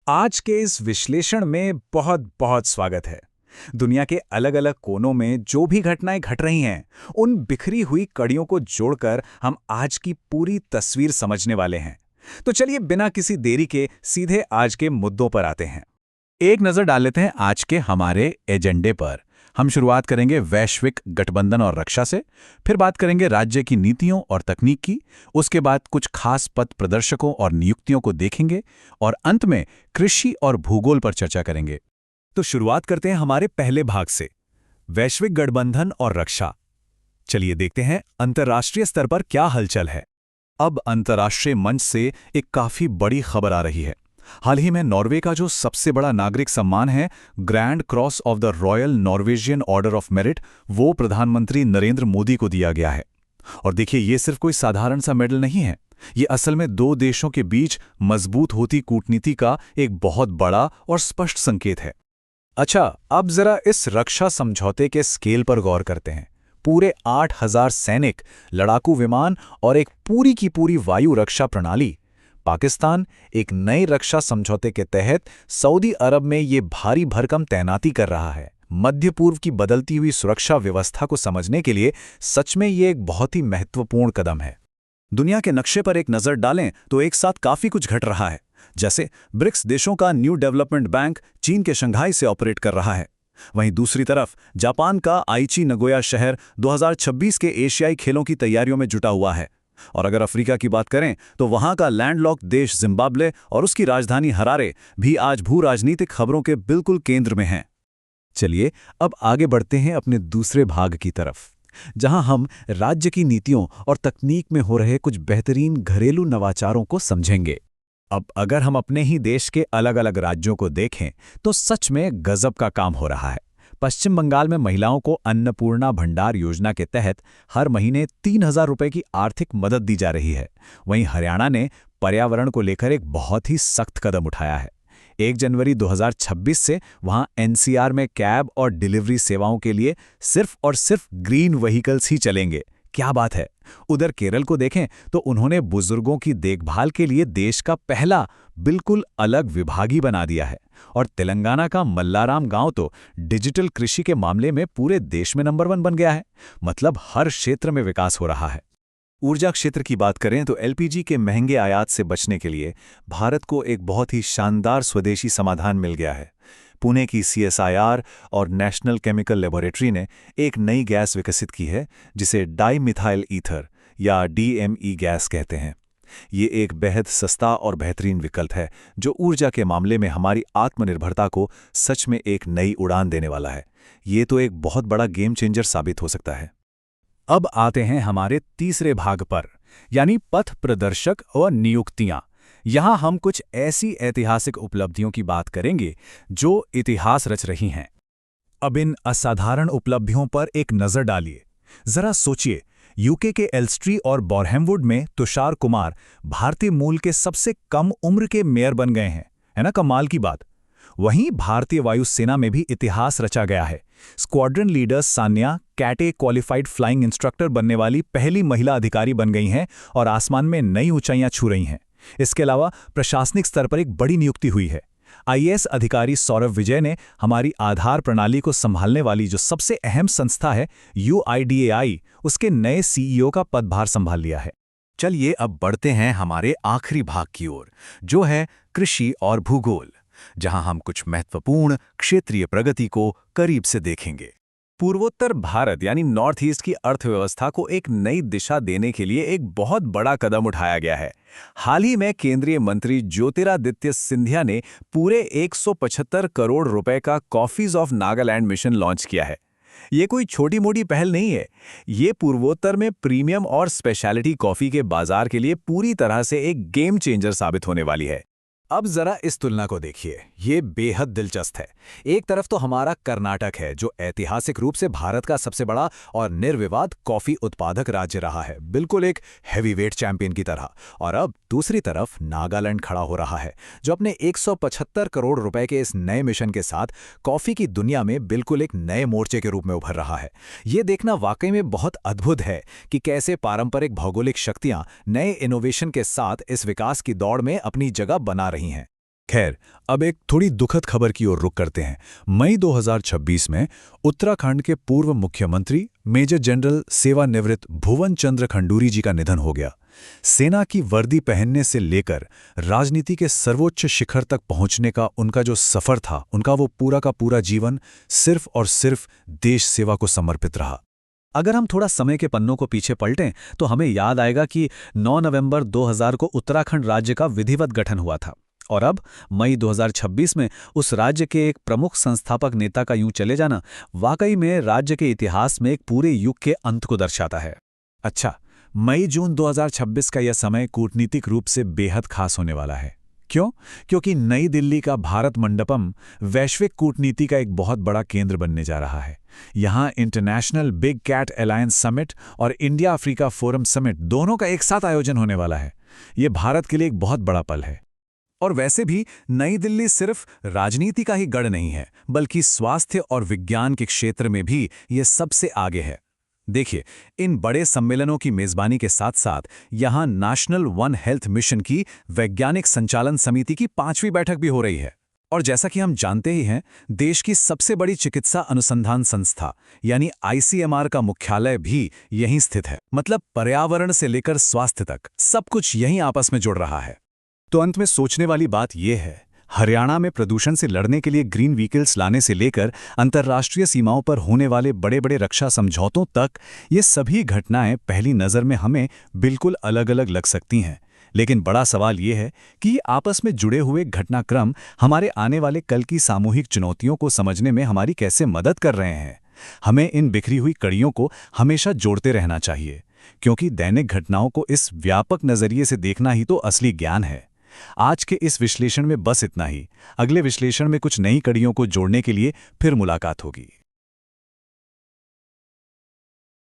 आज के इस विश्लेषण में बहुत बहुत स्वागत है। दुनिया के अलग अलग कोनों में जो भी घटनाएं घट रही हैं, उन बिखरी हुई कड़ियों को जोड़कर हम आज की पूरी तस्वीर समझने वाले हैं। तो चलिए बिना किसी देरी के सीधे आज के मुद्दों पर आते हैं। एक नजर डाल लेते हैं आज के हमारे एजेंडे पर। हम शुरुआत करेंगे वैश्विक गठबंधन और रक्षा से, फिर बात करेंगे राज्य की नीतियों और तकनीक की, उसके बाद कुछ खास पथ प्रदर्शकों और नियुक्तियों को देखेंगे और अंत में कृषि और भूगोल पर चर्चा करेंगे। तो शुरुआत करते हैं हमारे पहले भाग से, वैश्विक गठबंधन और रक्षा। चलिए देखते हैं अंतर्राष्ट्रीय स्तर पर क्या हलचल है। अब अंतर्राष्ट्रीय मंच से एक काफी बड़ी खबर आ रही है। हाल ही में नॉर्वे का जो सबसे बड़ा नागरिक सम्मान है, grand cross of the royal Norwegian order of merit, वो प्रधानमंत्री नरेंद्र मोदी को दिया गया है। और देखिए, ये सिर्फ कोई साधारण सा मेडल नहीं है। ये असल में दो देशों के बीच मजबूत होती कूटनीति का एक बहुत बड़ा और स्पष्ट संकेत है। अच्छा, अब जरा इस रक्षा समझौते के स्केल पर गौर करते हैं। पूरे 8,000 सैनिक, लड़ाकू विमान और एक पूरी की पूरी वायु रक्षा प्रणाली। पाकिस्तान एक नए रक्षा समझौते के तहत सऊदी अरब में ये भारी भरकम तैनाती कर रहा है। मध्य पूर्व की बदलती हुई सुरक्षा व्यवस्था को समझने के लिए सच में ये एक बहुत ही महत्वपूर्ण कदम है। दुनिया के नक्शे पर एक नज़र डालें तो एक साथ काफ़ी कुछ घट रहा है। जैसे ब्रिक्स देशों का न्यू डेवलपमेंट बैंक चीन के शंघाई से ऑपरेट कर रहा है। वहीं दूसरी तरफ जापान का आइची नगोया शहर 2026 के एशियाई खेलों की तैयारियों में जुटा हुआ है। और अगर अफ्रीका की बात करें तो वहां का लैंडलॉक्ड देश जिम्बाब्वे और उसकी राजधानी हरारे भी आज भू राजनीतिक खबरों के बिल्कुल केंद्र में हैं। चलिए अब आगे बढ़ते हैं अपने दूसरे भाग की तरफ, जहां हम राज्य की नीतियों और तकनीक में हो रहे कुछ बेहतरीन घरेलू नवाचारों को समझेंगे। अब अगर हम अपने ही देश के अलग अलग राज्यों को देखें तो सच में गजब का काम हो रहा है। पश्चिम बंगाल में महिलाओं को अन्नपूर्णा भंडार योजना के तहत हर महीने 3,000 रुपए की आर्थिक मदद दी जा रही है। वहीं हरियाणा ने पर्यावरण को लेकर एक बहुत ही सख्त कदम उठाया है। 1 जनवरी 2026 से वहां एनसीआर में कैब और डिलीवरी सेवाओं के लिए सिर्फ और सिर्फ ग्रीन व्हीकल्स ही चलेंगे। क्या बात है। उधर केरल को देखें तो उन्होंने बुजुर्गों की देखभाल के लिए देश का पहला बिल्कुल अलग विभाग ही बना दिया है। और तेलंगाना का मल्लाराम गांव तो डिजिटल कृषि के मामले में पूरे देश में नंबर 1 बन गया है। मतलब हर क्षेत्र में विकास हो रहा है। ऊर्जा क्षेत्र की बात करें तो एलपीजी के महंगे आयात से बचने के लिए भारत को एक बहुत ही शानदार स्वदेशी समाधान मिल गया है। पुणे की सीएसआईआर और नेशनल केमिकल लेबोरेटरी ने एक नई गैस विकसित की है जिसे डाई मिथाइल ईथर या डीएमई गैस कहते हैं। ये एक बेहद सस्ता और बेहतरीन विकल्प है जो ऊर्जा के मामले में हमारी आत्मनिर्भरता को सच में एक नई उड़ान देने वाला है। ये तो एक बहुत बड़ा गेम चेंजर साबित हो सकता है। अब आते हैं हमारे तीसरे भाग पर, यानी पथ प्रदर्शक और नियुक्तियां। यहां हम कुछ ऐसी ऐतिहासिक उपलब्धियों की बात करेंगे जो इतिहास रच रही हैं। अब इन असाधारण उपलब्धियों पर एक नजर डालिए। जरा सोचिए, यूके के एल्स्ट्री और बोरहेमवुड में तुषार कुमार भारतीय मूल के सबसे कम उम्र के मेयर बन गए हैं। है ना कमाल की बात। वहीं भारतीय वायुसेना में भी इतिहास रचा गया है। स्क्वाड्रन लीडर सान्या कैटे क्वालिफाइड फ्लाइंग इंस्ट्रक्टर बनने वाली पहली महिला अधिकारी बन गई हैं और आसमान में नई ऊंचाइयां छू रही हैं। इसके अलावा प्रशासनिक स्तर पर एक बड़ी नियुक्ति हुई है। आईएएस अधिकारी सौरभ विजय ने हमारी आधार प्रणाली को संभालने वाली जो सबसे अहम संस्था है यूआईडीएआई, उसके नए सीईओ का पदभार संभाल लिया है। चलिए अब बढ़ते हैं हमारे आखिरी भाग की ओर, जो है कृषि और भूगोल, जहां हम कुछ महत्वपूर्ण क्षेत्रीय प्रगति को करीब से देखेंगे। पूर्वोत्तर भारत यानी नॉर्थ ईस्ट की अर्थव्यवस्था को एक नई दिशा देने के लिए एक बहुत बड़ा कदम उठाया गया है। हाल ही में केंद्रीय मंत्री ज्योतिरादित्य सिंधिया ने पूरे 175 करोड़ रुपए का coffees of Nagaland mission launch किया है। ये कोई छोटी मोटी पहल नहीं है। ये पूर्वोत्तर में प्रीमियम और स्पेशलिटी कॉफी के बाजार के लिए पूरी तरह से एक गेम चेंजर साबित होने वाली है। अब जरा इस तुलना को देखिए, ये बेहद दिलचस्प है। एक तरफ तो हमारा कर्नाटक है जो ऐतिहासिक रूप से भारत का सबसे बड़ा और निर्विवाद कॉफी उत्पादक राज्य रहा है, बिल्कुल एक हैवीवेट चैंपियन की तरह। और अब दूसरी तरफ नागालैंड खड़ा हो रहा है जो अपने 175 करोड़ रुपए के इस नए मिशन के साथ कॉफी की दुनिया में बिल्कुल एक नए मोर्चे के रूप में उभर रहा है। ये देखना वाकई में बहुत अद्भुत है कि कैसे पारंपरिक भौगोलिक शक्तियां नए इनोवेशन के साथ इस विकास की दौड़ में अपनी जगह बना रही हैं। खैर, अब एक थोड़ी दुखद खबर की ओर रुख करते हैं। मई 2026 में उत्तराखंड के पूर्व मुख्यमंत्री मेजर जनरल सेवानिवृत्त भुवन चंद्र खंडूरी जी का निधन हो गया। सेना की वर्दी पहनने से लेकर राजनीति के सर्वोच्च शिखर तक पहुंचने का उनका जो सफर था, उनका वो पूरा का पूरा जीवन सिर्फ और सिर्फ देश सेवा को समर्पित रहा। अगर हम थोड़ा समय के पन्नों को पीछे पलटें तो हमें याद आएगा कि 9 नवंबर 2000 को उत्तराखंड राज्य का विधिवत गठन हुआ था और अब मई 2026 में उस राज्य के एक प्रमुख संस्थापक नेता का यूं चले जाना वाकई में राज्य के इतिहास में एक पूरे युग के अंत को दर्शाता है। अच्छा, मई-जून 2026 का यह समय कूटनीतिक रूप से बेहद खास होने वाला है। क्यों? क्योंकि नई दिल्ली का भारत मंडपम वैश्विक कूटनीति का एक बहुत बड़ा केंद्र बनने जा रहा है। यहाँ international big cat alliance summit और इंडिया अफ्रीका फोरम समिट दोनों का एक साथ आयोजन होने वाला है। ये भारत के लिए एक बहुत बड़ा पल है। और वैसे भी नई दिल्ली सिर्फ राजनीति का ही गढ़ नहीं है, बल्कि स्वास्थ्य और विज्ञान के क्षेत्र में भी ये सबसे आगे है। देखिए, इन बड़े सम्मेलनों की मेज़बानी के साथ साथ यहाँ नेशनल वन हेल्थ मिशन की वैज्ञानिक संचालन समिति की 5वीं बैठक भी हो रही है। और जैसा कि हम जानते ही हैं, देश की सबसे बड़ी चिकित्सा अनुसंधान संस्था यानी ICMR का मुख्यालय भी यहीं स्थित है। मतलब पर्यावरण से लेकर स्वास्थ्य तक सब कुछ यहीं आपस में जुड़ रहा है। तो अंत में सोचने वाली बात यह है, हरियाणा में प्रदूषण से लड़ने के लिए ग्रीन व्हीकल्स लाने से लेकर अंतर्राष्ट्रीय सीमाओं पर होने वाले बड़े बड़े रक्षा समझौतों तक, ये सभी घटनाएं पहली नज़र में हमें बिल्कुल अलग अलग लग सकती हैं। लेकिन बड़ा सवाल ये है कि आपस में जुड़े हुए घटनाक्रम हमारे आने वाले कल की सामूहिक चुनौतियों को समझने में हमारी कैसे मदद कर रहे हैं। हमें इन बिखरी हुई कड़ियों को हमेशा जोड़ते रहना चाहिए, क्योंकि दैनिक घटनाओं को इस व्यापक नज़रिए से देखना ही तो असली ज्ञान है। आज के इस विश्लेषण में बस इतना ही। अगले विश्लेषण में कुछ नई कड़ियों को जोड़ने के लिए फिर मुलाकात होगी।